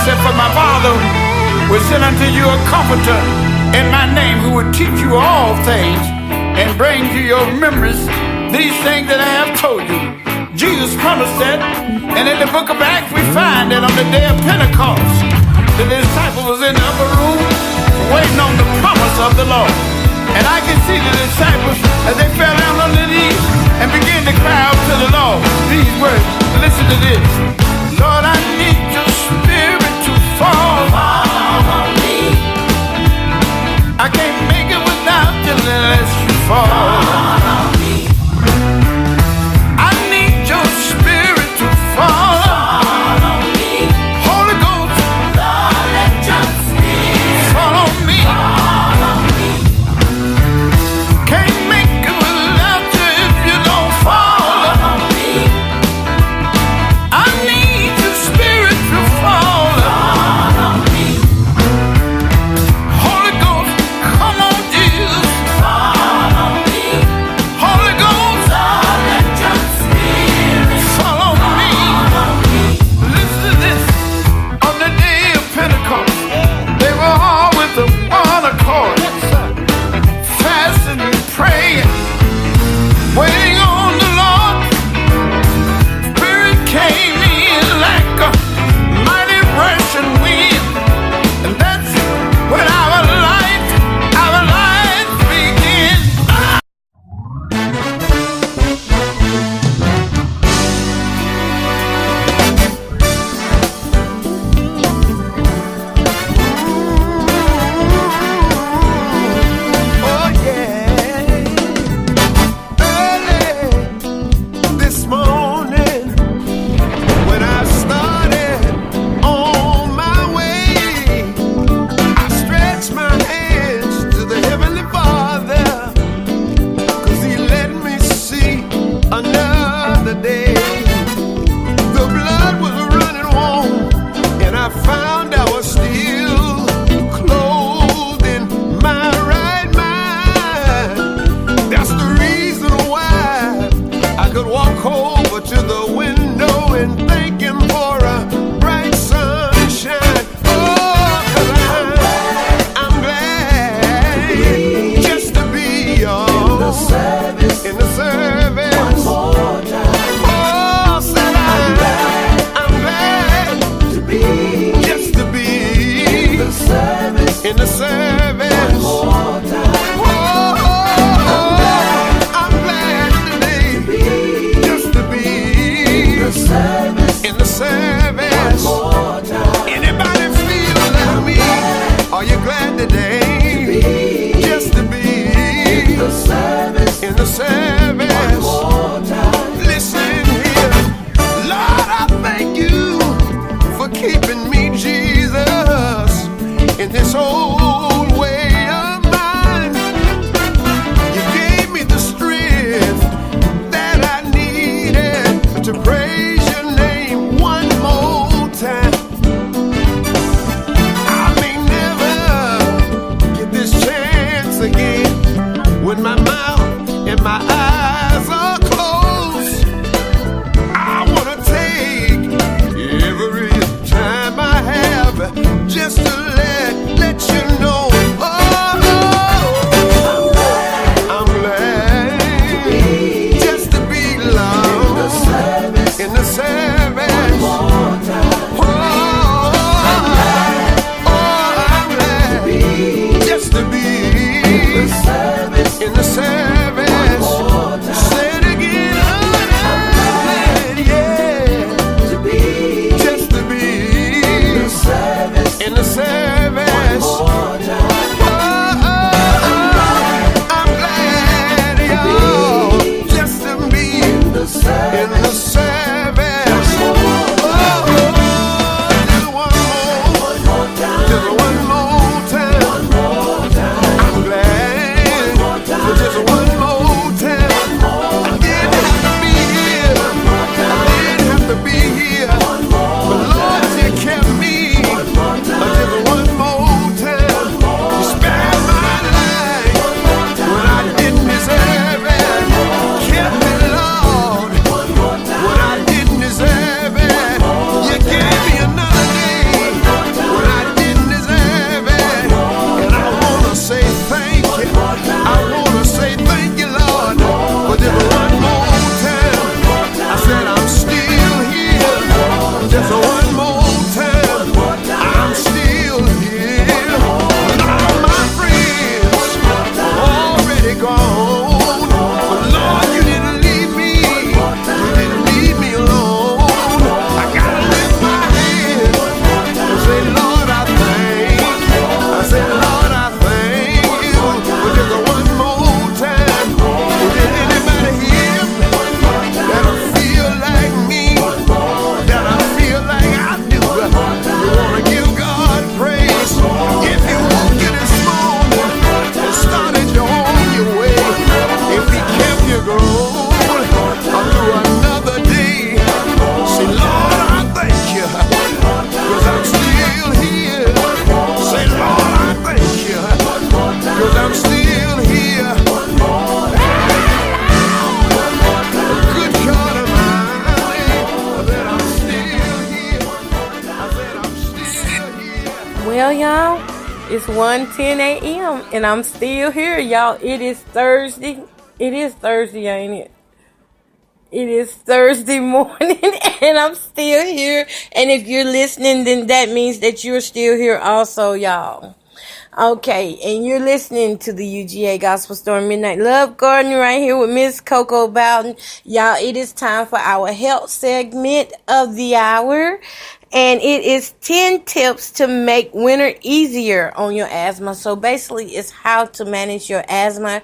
said, for my Father will send unto you a comforter in my name, who will teach you all things and bring to your remembrance these things that I have told you. Jesus promised that, and in the book of Acts we find that on the day of Pentecost, the disciples was in the upper room waiting on the promise of the Lord. And I can see the disciples as they fell down on their knees and began to cry out to the Lord these words. Listen to this. Lord, I need your spirit to fall on me. I can't make it without you unless you fall on me. I need your spirit to fall on me. Holy Ghost, Lord, let your spirit fall on me. Can't make it without you if you don't fall on me. I need In the service. Anybody feel like me? Are you glad today? Just to be in the service. Listen here. Lord, I thank you for keeping me, Jesus, in this old way of mine. You gave me the strength that I needed to praise your name one more time. I may never get this chance again when my mouth and my eyes are closed. I wanna take every time I have just to let you know. I'm glad just to be loved in the service. I'm glad just to be in the service. Say it again, I'm glad, yeah, just to be in the service. I'm glad, y'all, just to be in the service. Just one more time. I'm glad, just one more time. I didn't have to be here. I didn't have to be here. But Lord, you kept me. Just one more time. You spared my life when I didn't deserve it. Kept me, Lord, when I didn't deserve it. You gave me another day when I didn't deserve it. And I wanna say thank you. I wanna say thank you, Lord, for just one more time. I said I'm still here. Just one more time. I'm still here. None of my friends are already gone. But Lord, you didn't leave me. You didn't leave me alone. I gotta lift my hand and say, Lord, I thank you. I say, Lord, I thank you for just one more time. Is there anybody here that'll feel like me? That'll feel like I do? You wanna give God praise? If you woke you this morning and started you on your way, if He kept you going through another day, say, Lord, I thank you, 'cause I'm still here. Say, Lord, I thank you, 'cause I'm still here. Good God Almighty, that I'm still here. I said I'm still here. Well, y'all, it's 1:10 a.m. and I'm still here, y'all. It is Thursday. It is Thursday, ain't it? It is Thursday morning and I'm still here. And if you're listening, then that means that you're still here also, y'all. Okay, and you're listening to the UGA Gospel Storm Midnight Love Garden right here with mzkoko Bowden. Y'all, it is time for our health segment of the hour. And it is 10 tips to make winter easier on your asthma. So basically, it's how to manage your asthma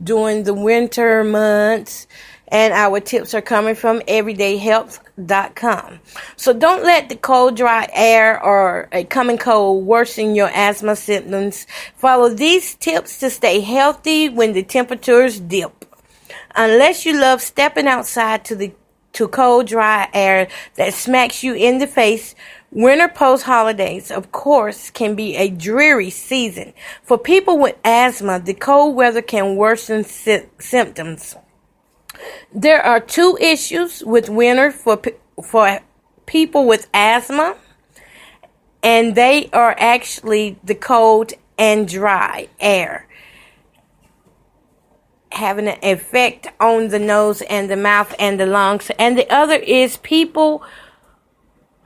during the winter months. And our tips are coming from everydayhealth.com. So don't let the cold, dry air or a common cold worsen your asthma symptoms. Follow these tips to stay healthy when the temperatures dip. Unless you love stepping outside to cold, dry air that smacks you in the face, winter post-holidays, of course, can be a dreary season. For people with asthma, the cold weather can worsen symptoms. There are two issues with winter for people with asthma, and they are actually the cold and dry air having an effect on the nose and the mouth and the lungs. And the other is people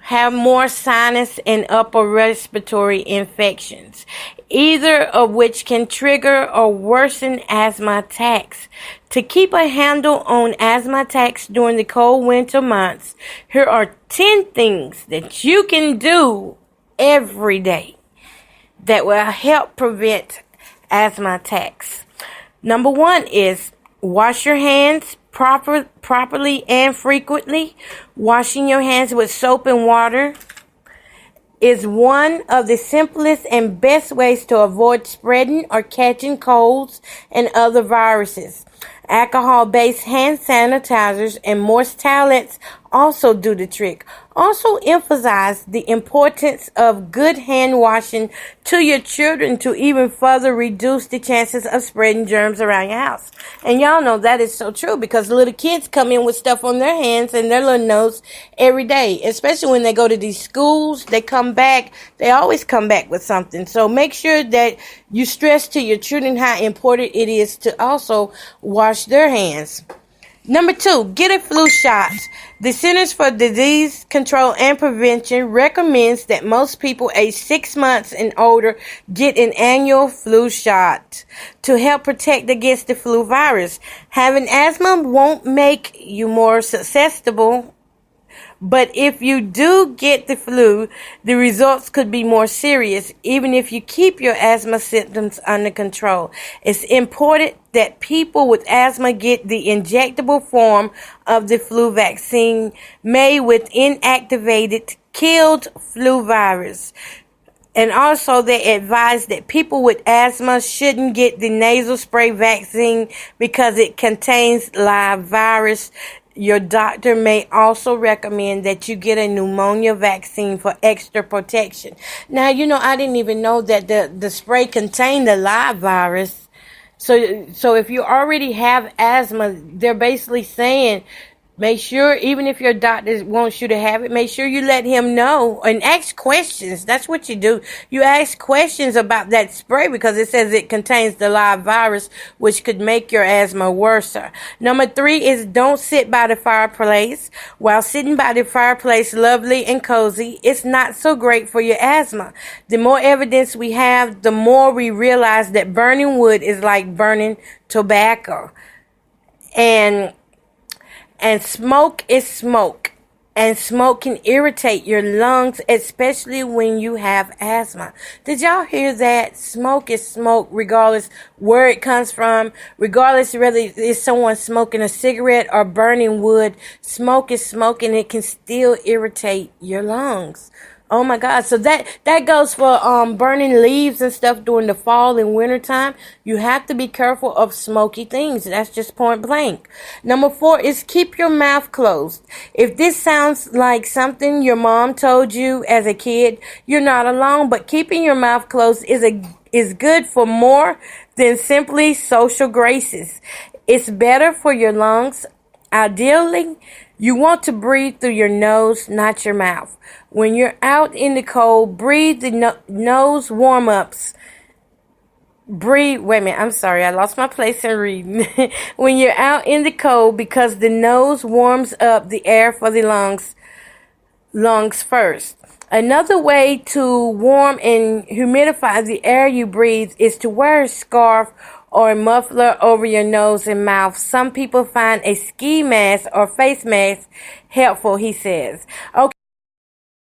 have more sinus and upper respiratory infections, either of which can trigger or worsen asthma attacks. To keep a handle on asthma attacks during the cold winter months, here are 10 things that you can do every day that will help prevent asthma attacks. Number 1 is wash your hands properly and frequently. Washing your hands with soap and water is one of the simplest and best ways to avoid spreading or catching colds and other viruses. Alcohol-based hand sanitizers and moist towelettes also do the trick. Also emphasize the importance of good hand washing to your children to even further reduce the chances of spreading germs around your house. And y'all know that is so true because little kids come in with stuff on their hands and their little nose every day. Especially when they go to these schools, they always come back with something. So make sure that you stress to your children how important it is to also wash their hands. Number 2, get a flu shot. The Centers for Disease Control and Prevention recommends that most people aged 6 months and older get an annual flu shot to help protect against the flu virus. Having asthma won't make you more susceptible, but if you do get the flu, the results could be more serious, even if you keep your asthma symptoms under control. It's important that people with asthma get the injectable form of the flu vaccine made with inactivated, killed flu virus. And also they advise that people with asthma shouldn't get the nasal spray vaccine because it contains live virus. Your doctor may also recommend that you get a pneumonia vaccine for extra protection. Now, I didn't even know that the spray contained the live virus. So if you already have asthma, they're basically saying, make sure, even if your doctor wants you to have it, make sure you let him know and ask questions. That's what you do. You ask questions about that spray because it says it contains the live virus, which could make your asthma worse. Number 3 is don't sit by the fireplace. While sitting by the fireplace, lovely and cozy, it's not so great for your asthma. The more evidence we have, the more we realize that burning wood is like burning tobacco. And smoke is smoke. And smoke can irritate your lungs, especially when you have asthma. Did y'all hear that? Smoke is smoke, regardless where it comes from. Regardless whether it's someone smoking a cigarette or burning wood. Smoke is smoke and it can still irritate your lungs. Oh my God. So that goes for burning leaves and stuff during the fall and winter time. You have to be careful of smoky things. That's just point blank. Number 4 is keep your mouth closed. If this sounds like something your mom told you as a kid, you're not alone, but keeping your mouth closed is good for more than simply social graces. It's better for your lungs. Ideally, you want to breathe through your nose, not your mouth. When you're out in the cold, breathe the nose warm-ups. Wait a minute, I'm sorry, I lost my place in reading. When you're out in the cold, because the nose warms up the air for the lungs first. Another way to warm and humidify the air you breathe is to wear a scarf or a muffler over your nose and mouth. Some people find a ski mask or face mask helpful, he says. Okay.